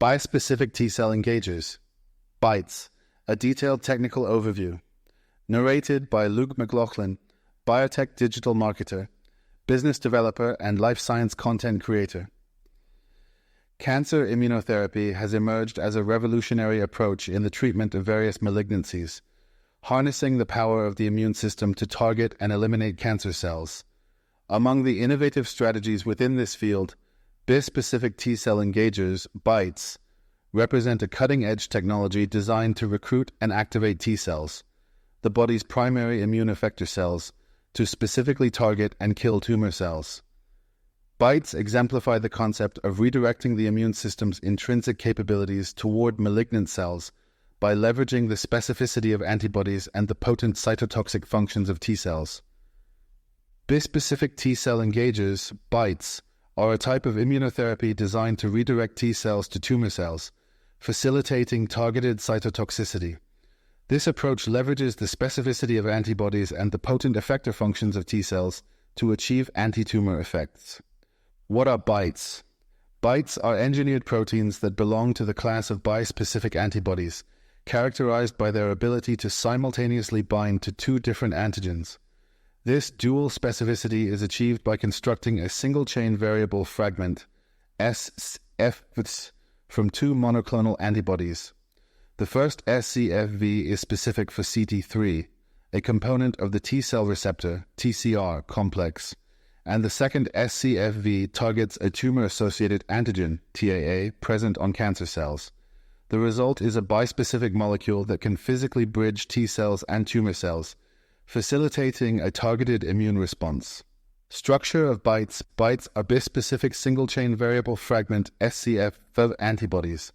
Bispecific T-cell Engagers, BiTEs, a detailed technical overview. Narrated by Luke McLaughlin, biotech digital marketer, business developer, and life science content creator. Cancer immunotherapy has emerged as a revolutionary approach in the treatment of various malignancies, harnessing the power of the immune system to target and eliminate cancer cells. Among the innovative strategies within this field, Bispecific T-cell Engagers, BiTEs, represent a cutting-edge technology designed to recruit and activate T-cells, the body's primary immune effector cells, to specifically target and kill tumor cells. BiTEs exemplify the concept of redirecting the immune system's intrinsic capabilities toward malignant cells by leveraging the specificity of antibodies and the potent cytotoxic functions of T-cells. Bispecific T-cell Engagers, BiTEs, are a type of immunotherapy designed to redirect T-cells to tumor cells, facilitating targeted cytotoxicity. This approach leverages the specificity of antibodies and the potent effector functions of T-cells to achieve anti-tumor effects. What are BiTEs? BiTEs are engineered proteins that belong to the class of bispecific antibodies, characterized by their ability to simultaneously bind to two different antigens. This dual specificity is achieved by constructing a single-chain variable fragment, SCF, from two monoclonal antibodies. The first SCFV is specific for CD3, a component of the T-cell receptor, TCR, complex, and the second SCFV targets a tumor-associated antigen, TAA, present on cancer cells. The result is a bispecific molecule that can physically bridge T-cells and tumor cells, facilitating a targeted immune response. Structure of BiTEs. BiTEs are bispecific single-chain variable fragment SCF antibodies.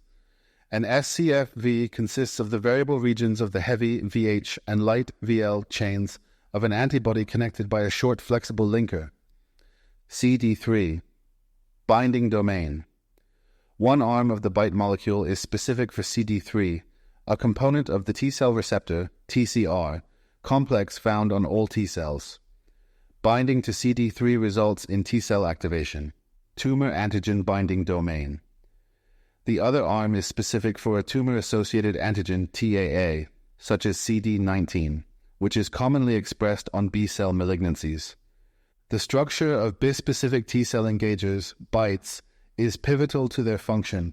An SCFV consists of the variable regions of the heavy VH and light VL chains of an antibody connected by a short flexible linker. CD3. Binding domain. One arm of the BiTE molecule is specific for CD3, a component of the T-cell receptor, TCR, complex found on all T-cells. Binding to CD3 results in T-cell activation. Tumor antigen binding domain. The other arm is specific for a tumor-associated antigen, TAA, such as CD19, which is commonly expressed on B-cell malignancies. The structure of bispecific T-cell engagers, BiTEs, is pivotal to their function.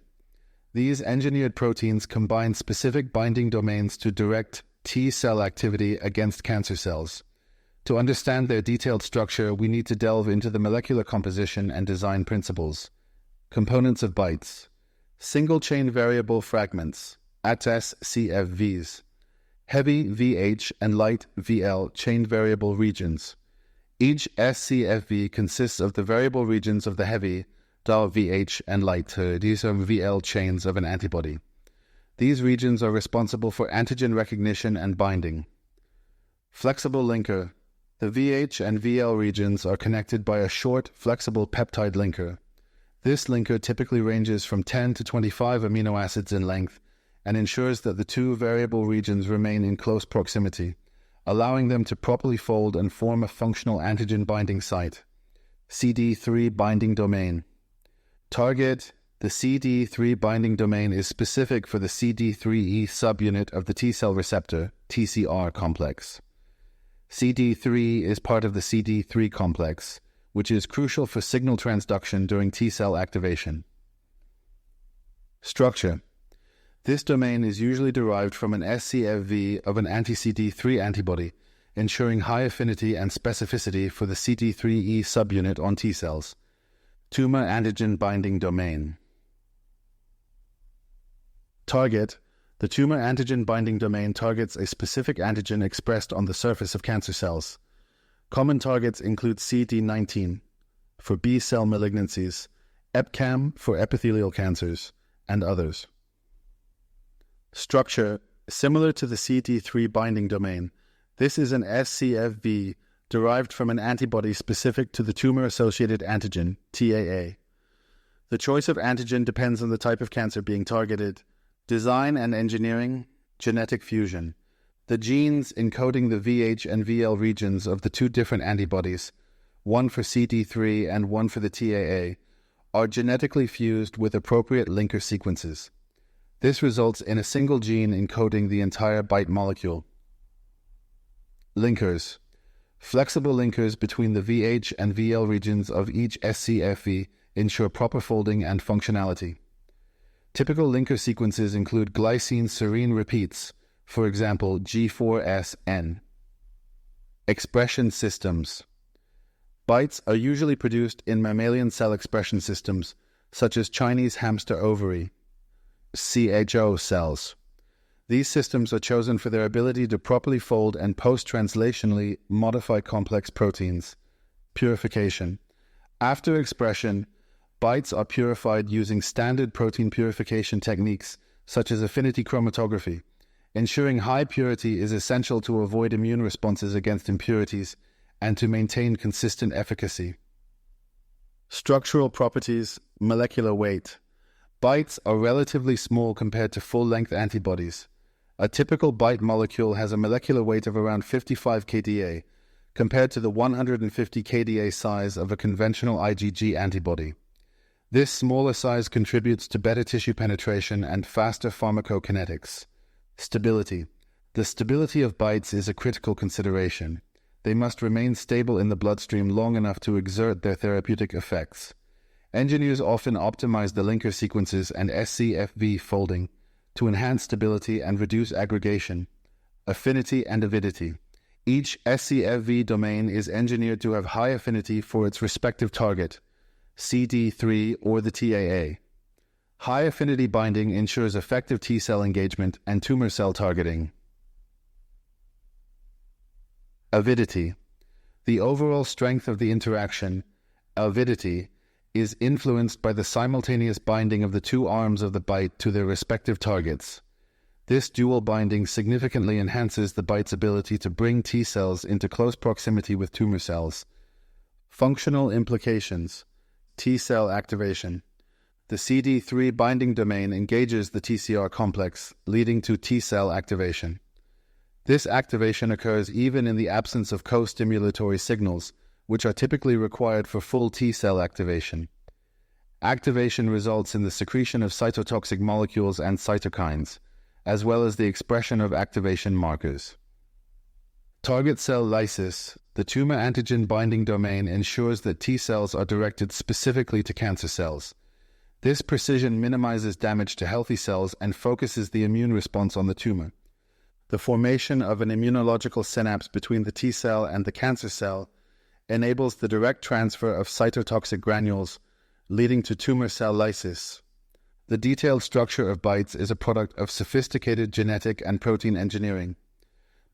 These engineered proteins combine specific binding domains to direct T-cell activity against cancer cells. To understand their detailed structure, we need to delve into the molecular composition and design principles. Components of BiTEs. Single-chain variable fragments, ATS-CFVs. Heavy VH and light VL chain variable regions. Each SCFV consists of the variable regions of the heavy, VH, and light, these are VL chains of an antibody. These regions are responsible for antigen recognition and binding. Flexible linker. The VH and VL regions are connected by a short, flexible peptide linker. This linker typically ranges from 10 to 25 amino acids in length and ensures that the two variable regions remain in close proximity, allowing them to properly fold and form a functional antigen binding site. CD3 binding domain. Target. The CD3 binding domain is specific for the CD3E subunit of the T-cell receptor, TCR complex. CD3 is part of the CD3 complex, which is crucial for signal transduction during T-cell activation. Structure. This domain is usually derived from an SCFV of an anti-CD3 antibody, ensuring high affinity and specificity for the CD3E subunit on T-cells. Tumor antigen binding domain. Target. The tumor antigen binding domain targets a specific antigen expressed on the surface of cancer cells. Common targets include CD19 for B-cell malignancies, EpCAM for epithelial cancers, and others. Structure. Similar to the CD3 binding domain, this is an SCFV derived from an antibody specific to the tumor-associated antigen, TAA. The choice of antigen depends on the type of cancer being targeted. Design and engineering, genetic fusion. The genes encoding the VH and VL regions of the two different antibodies, one for CD3 and one for the TAA, are genetically fused with appropriate linker sequences. This results in a single gene encoding the entire BiTE molecule. Linkers. Flexible linkers between the VH and VL regions of each scFv ensure proper folding and functionality. Typical linker sequences include glycine serine repeats, for example G4SN. Expression systems. BiTEs are usually produced in mammalian cell expression systems, such as Chinese hamster ovary, CHO cells. These systems are chosen for their ability to properly fold and post-translationally modify complex proteins. Purification. After expression, BiTEs are purified using standard protein purification techniques, such as affinity chromatography. Ensuring high purity is essential to avoid immune responses against impurities and to maintain consistent efficacy. Structural properties, molecular weight. BiTEs are relatively small compared to full-length antibodies. A typical BiTE molecule has a molecular weight of around 55 kDa, compared to the 150 kDa size of a conventional IgG antibody. This smaller size contributes to better tissue penetration and faster pharmacokinetics. Stability. The stability of BiTEs is a critical consideration. They must remain stable in the bloodstream long enough to exert their therapeutic effects. Engineers often optimize the linker sequences and scFv folding to enhance stability and reduce aggregation. Affinity and avidity. Each scFv domain is engineered to have high affinity for its respective target, CD3 or the TAA. High affinity binding ensures effective T-cell engagement and tumor cell targeting. Avidity. The overall strength of the interaction, avidity, is influenced by the simultaneous binding of the two arms of the BiTE to their respective targets. This dual binding significantly enhances the BiTE's ability to bring T cells into close proximity with tumor cells. Functional implications. T cell activation. The CD3 binding domain engages the TCR complex, leading to T cell activation. This activation occurs even in the absence of co-stimulatory signals, which are typically required for full T-cell activation. Activation results in the secretion of cytotoxic molecules and cytokines, as well as the expression of activation markers. Target cell lysis. The tumor antigen binding domain ensures that T cells are directed specifically to cancer cells. This precision minimizes damage to healthy cells and focuses the immune response on the tumor. The formation of an immunological synapse between the T cell and the cancer cell enables the direct transfer of cytotoxic granules, leading to tumor cell lysis. The detailed structure of BiTEs is a product of sophisticated genetic and protein engineering.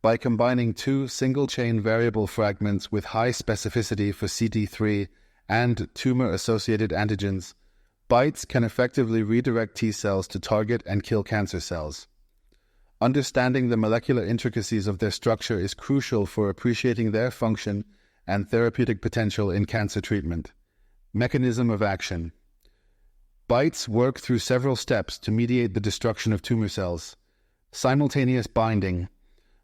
By combining two single-chain variable fragments with high specificity for CD3 and tumor-associated antigens, BiTEs can effectively redirect T cells to target and kill cancer cells. Understanding the molecular intricacies of their structure is crucial for appreciating their function and therapeutic potential in cancer treatment. Mechanism of action. BiTEs work through several steps to mediate the destruction of tumor cells. Simultaneous binding.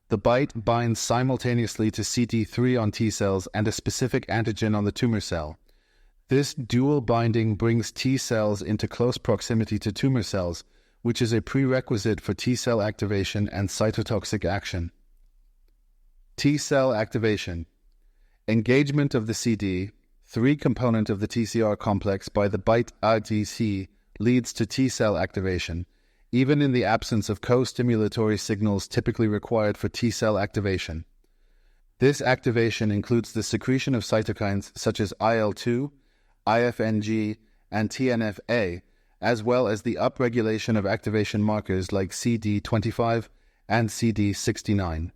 The BiTE binds simultaneously to CD3 on T cells and a specific antigen on the tumor cell. This dual binding brings T cells into close proximity to tumor cells, which is a prerequisite for T-cell activation and cytotoxic action. T-cell activation. Engagement of the CD3 component of the TCR complex by the BiTE ADC leads to T-cell activation, even in the absence of co-stimulatory signals typically required for T-cell activation. This activation includes the secretion of cytokines such as IL-2, IFNG, and TNF-A, as well as the upregulation of activation markers like CD25 and CD69.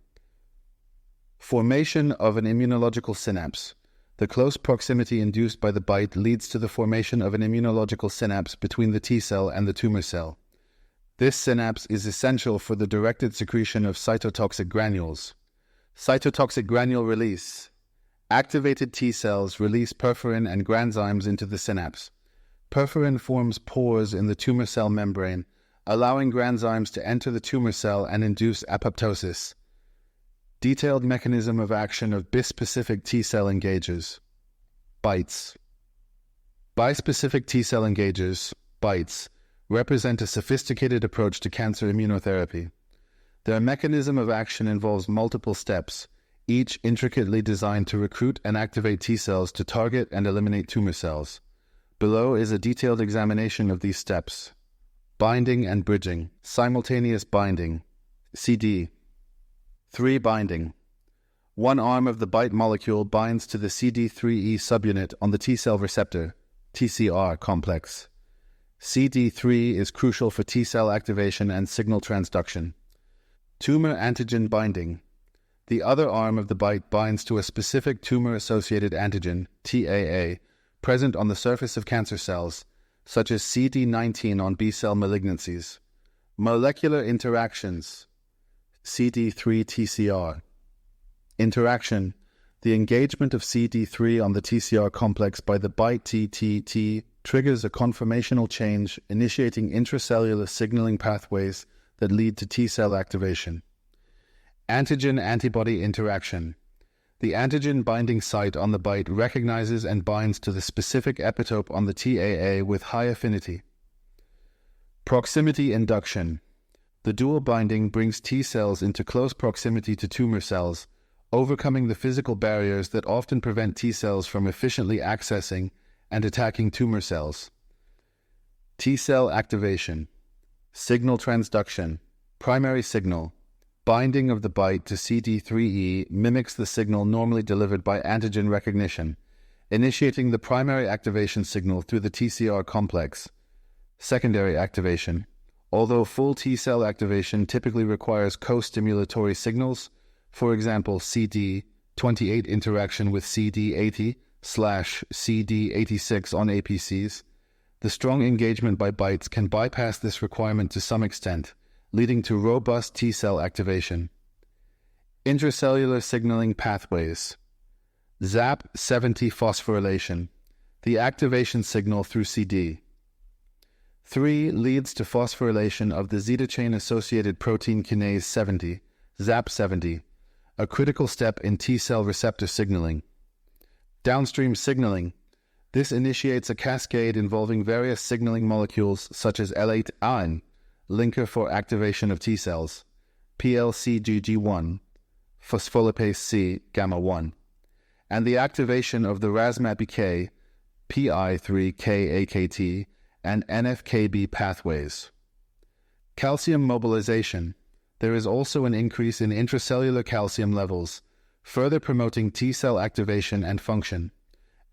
Formation of an immunological synapse. The close proximity induced by the BiTE leads to the formation of an immunological synapse between the T cell and the tumor cell. This synapse is essential for the directed secretion of cytotoxic granules. Cytotoxic granule release. Activated T cells release perforin and granzymes into the synapse. Perforin forms pores in the tumor cell membrane, allowing granzymes to enter the tumor cell and induce apoptosis. Detailed mechanism of action of bispecific T-cell engagers. BiTEs. Bispecific T-cell engagers, BiTEs, represent a sophisticated approach to cancer immunotherapy. Their mechanism of action involves multiple steps, each intricately designed to recruit and activate T-cells to target and eliminate tumor cells. Below is a detailed examination of these steps. Binding and bridging, simultaneous binding, CD. 3. Binding. One arm of the BiTE molecule binds to the CD3E subunit on the T-cell receptor, TCR complex. CD3 is crucial for T-cell activation and signal transduction. Tumor antigen binding. The other arm of the BiTE binds to a specific tumor-associated antigen, TAA, present on the surface of cancer cells, such as CD19 on B-cell malignancies. Molecular interactions. CD3 TCR. Interaction. The engagement of CD3 on the TCR complex by the BiTE triggers a conformational change, initiating intracellular signaling pathways that lead to T-cell activation. Antigen-antibody interaction. The antigen binding site on the BiTE recognizes and binds to the specific epitope on the TAA with high affinity. Proximity induction. The dual binding brings T-cells into close proximity to tumor cells, overcoming the physical barriers that often prevent T-cells from efficiently accessing and attacking tumor cells. T-cell activation. Signal transduction. Primary signal. Binding of the BiTE to CD3E mimics the signal normally delivered by antigen recognition, initiating the primary activation signal through the TCR complex. Secondary activation. Although full T-cell activation typically requires co-stimulatory signals, for example CD28 interaction with CD80/CD86 on APCs, the strong engagement by BiTEs can bypass this requirement to some extent, leading to robust T-cell activation. Intracellular signaling pathways. ZAP70 phosphorylation, the activation signal through CD. 3 leads to phosphorylation of the zeta chain-associated protein kinase 70, ZAP70, a critical step in T-cell receptor signaling. Downstream signaling. This initiates a cascade involving various signaling molecules such as L8-IN, linker for activation of T-cells, PLCGG1, phospholipase C, gamma-1, and the activation of the RASMAPK, PI3K-AKT, and NFKB pathways. Calcium mobilization. There is also an increase in intracellular calcium levels, further promoting T-cell activation and function.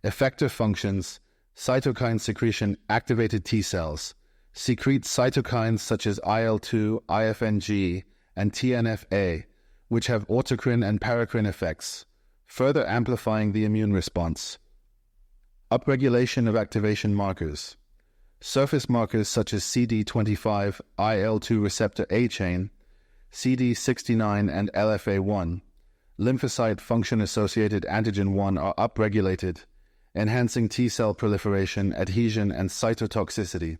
Effector functions. Cytokine secretion. Activated T-cells secrete cytokines such as IL-2, IFNG, and TNF-A, which have autocrine and paracrine effects, further amplifying the immune response. Upregulation of activation markers. Surface markers such as CD25, IL-2 receptor A chain, CD69, and LFA1, lymphocyte function-associated antigen 1 are upregulated, enhancing T-cell proliferation, adhesion, and cytotoxicity.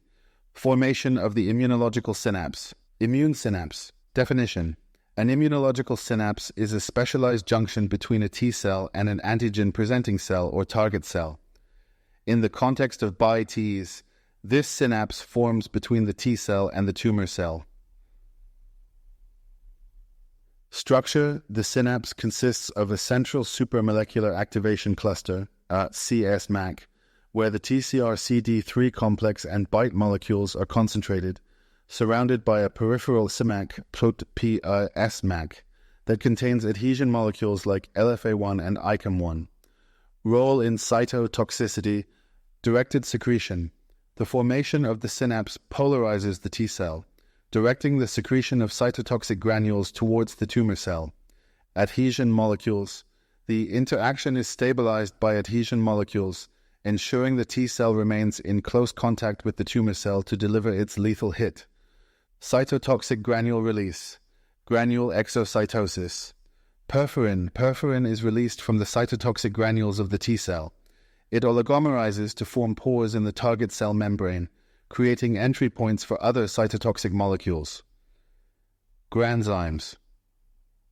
Formation of the immunological synapse. Immune synapse. Definition. An immunological synapse is a specialized junction between a T-cell and an antigen-presenting cell or target cell. In the context of BiTEs, this synapse forms between the T-cell and the tumor cell. Structure. The synapse consists of a central supramolecular activation cluster, CSMAC, where the TCR-CD3 complex and BiTE molecules are concentrated, surrounded by a peripheral SMAC, SMAC, that contains adhesion molecules like LFA1 and ICAM1. Role in cytotoxicity. Directed secretion. The formation of the synapse polarizes the T-cell, directing the secretion of cytotoxic granules towards the tumor cell. Adhesion molecules. The interaction is stabilized by adhesion molecules, ensuring the T-cell remains in close contact with the tumor cell to deliver its lethal hit. Cytotoxic granule release. Granule exocytosis. Perforin. Perforin is released from the cytotoxic granules of the T-cell. It oligomerizes to form pores in the target cell membrane, creating entry points for other cytotoxic molecules. Granzymes.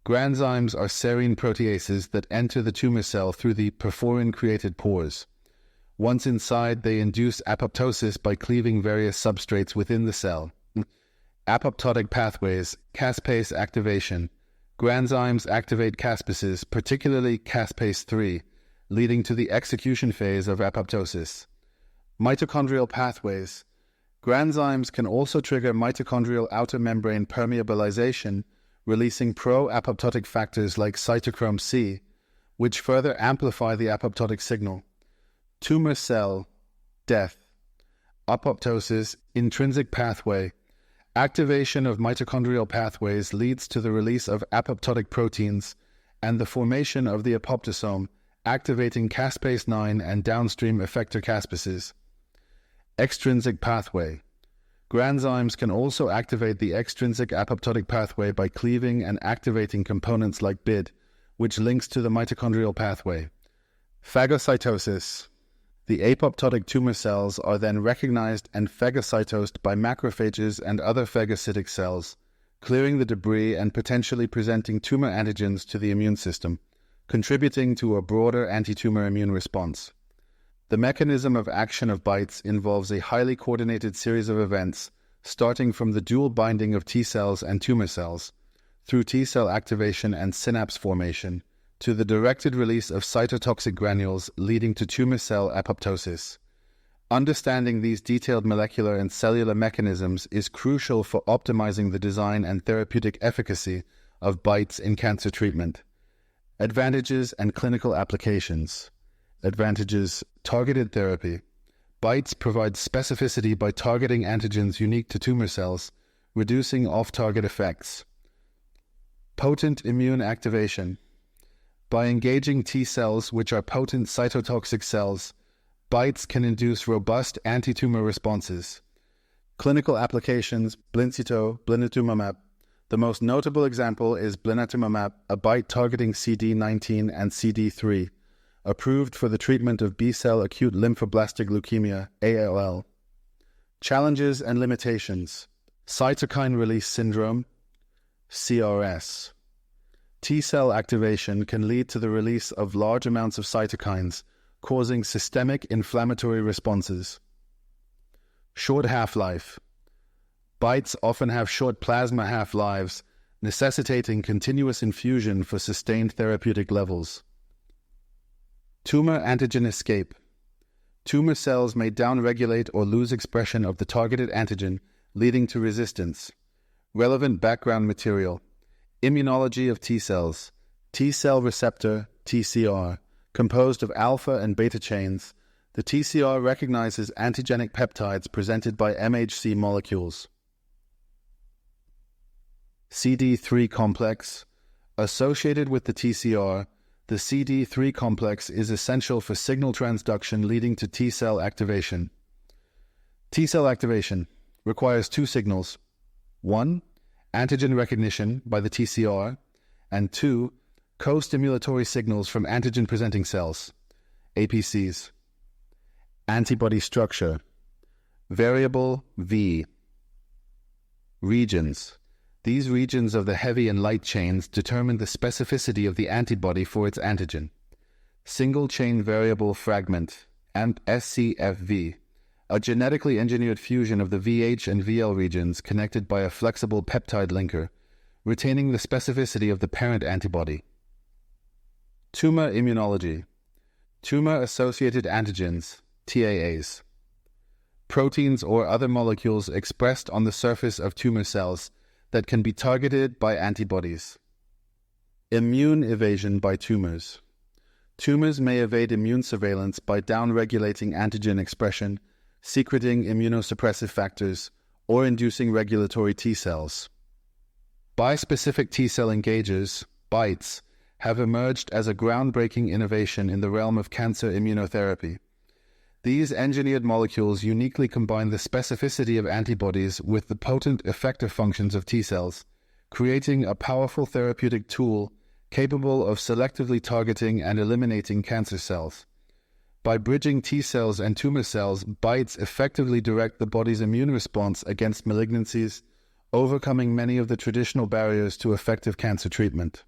Granzymes are serine proteases that enter the tumor cell through the perforin-created pores. Once inside, they induce apoptosis by cleaving various substrates within the cell. Apoptotic pathways, caspase activation. Granzymes activate caspases, particularly caspase 3, leading to the execution phase of apoptosis. Mitochondrial pathways. Granzymes can also trigger mitochondrial outer membrane permeabilization, releasing pro-apoptotic factors like cytochrome C, which further amplify the apoptotic signal. Tumor cell death. Apoptosis, intrinsic pathway. Activation of mitochondrial pathways leads to the release of apoptotic proteins and the formation of the apoptosome, activating caspase 9 and downstream effector caspases. Extrinsic pathway. Granzymes can also activate the extrinsic apoptotic pathway by cleaving and activating components like BiD, which links to the mitochondrial pathway. Phagocytosis. The apoptotic tumor cells are then recognized and phagocytosed by macrophages and other phagocytic cells, clearing the debris and potentially presenting tumor antigens to the immune system, contributing to a broader anti-tumor immune response. The mechanism of action of BiTEs involves a highly coordinated series of events, starting from the dual binding of T cells and tumor cells, through T cell activation and synapse formation, to the directed release of cytotoxic granules leading to tumor cell apoptosis. Understanding these detailed molecular and cellular mechanisms is crucial for optimizing the design and therapeutic efficacy of BiTEs in cancer treatment. Advantages and clinical applications. Advantages: targeted therapy. BiTEs provide specificity by targeting antigens unique to tumor cells, reducing off-target effects. Potent immune activation. By engaging T cells, which are potent cytotoxic cells, BiTEs can induce robust anti-tumor responses. Clinical applications: Blincito, blinatumomab. The most notable example is blinatumomab, a BiTE targeting CD19 and CD3, approved for the treatment of B-cell acute lymphoblastic leukemia, ALL. Challenges and limitations: cytokine release syndrome, CRS. T-cell activation can lead to the release of large amounts of cytokines, causing systemic inflammatory responses. Short half-life. BiTEs often have short plasma half-lives, necessitating continuous infusion for sustained therapeutic levels. Tumor antigen escape. Tumor cells may downregulate or lose expression of the targeted antigen, leading to resistance. Relevant background material: immunology of T cells, T cell receptor, TCR, composed of alpha and beta chains. The TCR recognizes antigenic peptides presented by MHC molecules. CD3 complex. Associated with the TCR, the CD3 complex is essential for signal transduction leading to T cell activation. T cell activation requires two signals: 1. Antigen recognition by the TCR, and 2. Co-stimulatory signals from antigen-presenting cells, APCs. Antibody structure. Variable V. Regions. These regions of the heavy and light chains determine the specificity of the antibody for its antigen. Single-chain variable fragment, and SCFV. A genetically engineered fusion of the VH and VL regions connected by a flexible peptide linker, retaining the specificity of the parent antibody. Tumor immunology. Tumor-associated antigens, TAAs. Proteins or other molecules expressed on the surface of tumor cells that can be targeted by antibodies. Immune evasion by tumors. Tumors may evade immune surveillance by downregulating antigen expression, secreting immunosuppressive factors, or inducing regulatory T cells. Bispecific T-cell Engagers, BiTEs, have emerged as a groundbreaking innovation in the realm of cancer immunotherapy. These engineered molecules uniquely combine the specificity of antibodies with the potent effector functions of T cells, creating a powerful therapeutic tool capable of selectively targeting and eliminating cancer cells. By bridging T cells and tumor cells, BiTEs effectively direct the body's immune response against malignancies, overcoming many of the traditional barriers to effective cancer treatment.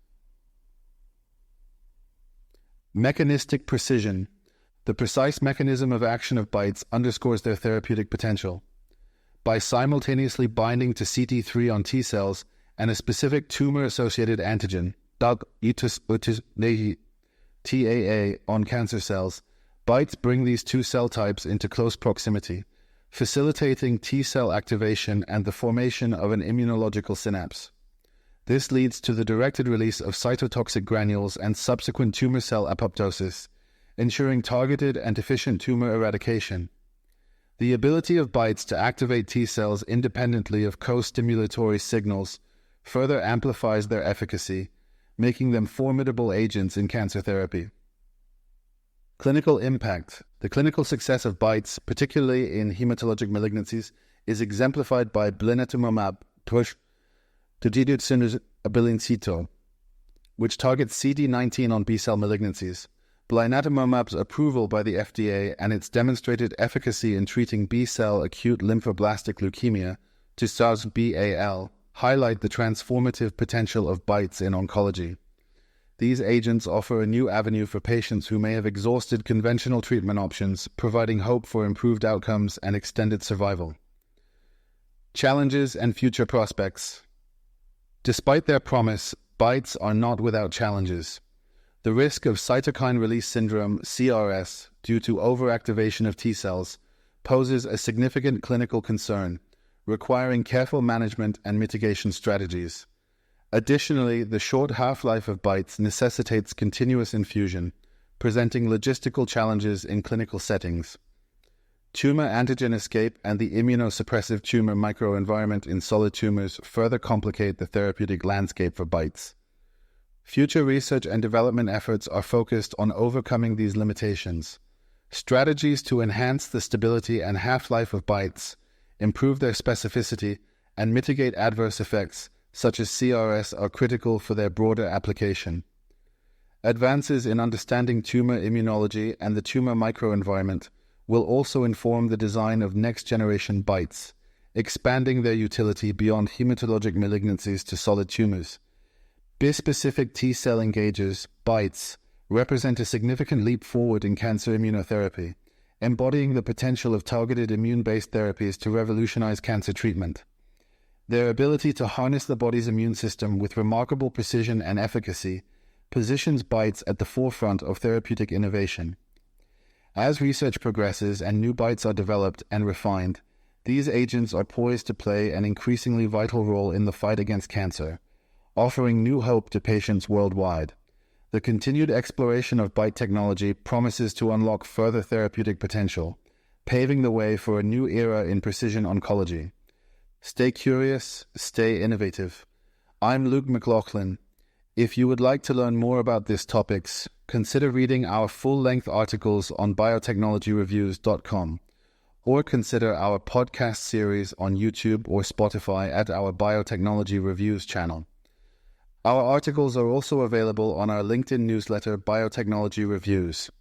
Mechanistic precision. The precise mechanism of action of BiTEs underscores their therapeutic potential. By simultaneously binding to CT3 on T cells and a specific tumor-associated antigen, TAA, on cancer cells, BiTEs bring these two cell types into close proximity, facilitating T-cell activation and the formation of an immunological synapse. This leads to the directed release of cytotoxic granules and subsequent tumor cell apoptosis, ensuring targeted and efficient tumor eradication. The ability of BiTEs to activate T cells independently of co-stimulatory signals further amplifies their efficacy, making them formidable agents in cancer therapy. Clinical impact. The clinical success of BiTEs, particularly in hematologic malignancies, is exemplified by blinatumomab abilincito, which targets CD19 on B-cell malignancies. Blinatumomab's approval by the FDA and its demonstrated efficacy in treating B-cell acute lymphoblastic leukemia, BAL, highlight the transformative potential of BiTEs in oncology. These agents offer a new avenue for patients who may have exhausted conventional treatment options, providing hope for improved outcomes and extended survival. Challenges and future prospects. Despite their promise, BiTEs are not without challenges. The risk of cytokine release syndrome, CRS, due to overactivation of T cells, poses a significant clinical concern, requiring careful management and mitigation strategies. Additionally, the short half-life of BiTEs necessitates continuous infusion, presenting logistical challenges in clinical settings. Tumor antigen escape and the immunosuppressive tumor microenvironment in solid tumors further complicate the therapeutic landscape for BiTEs. Future research and development efforts are focused on overcoming these limitations. Strategies to enhance the stability and half-life of BiTEs, improve their specificity, and mitigate adverse effects, such as CRS, are critical for their broader application. Advances in understanding tumor immunology and the tumor microenvironment will also inform the design of next-generation BiTEs, expanding their utility beyond hematologic malignancies to solid tumors. Bispecific T-cell Engagers, BiTEs, represent a significant leap forward in cancer immunotherapy, embodying the potential of targeted immune-based therapies to revolutionize cancer treatment. Their ability to harness the body's immune system with remarkable precision and efficacy positions BiTEs at the forefront of therapeutic innovation. As research progresses and new BiTEs are developed and refined, these agents are poised to play an increasingly vital role in the fight against cancer, offering new hope to patients worldwide. The continued exploration of BiTE technology promises to unlock further therapeutic potential, paving the way for a new era in precision oncology. Stay curious, stay innovative. I'm Luke McLaughlin. If you would like to learn more about these topics, consider reading our full-length articles on biotechnologyreviews.com, or consider our podcast series on YouTube or Spotify at our Biotechnology Reviews channel. Our articles are also available on our LinkedIn newsletter, Biotechnology Reviews.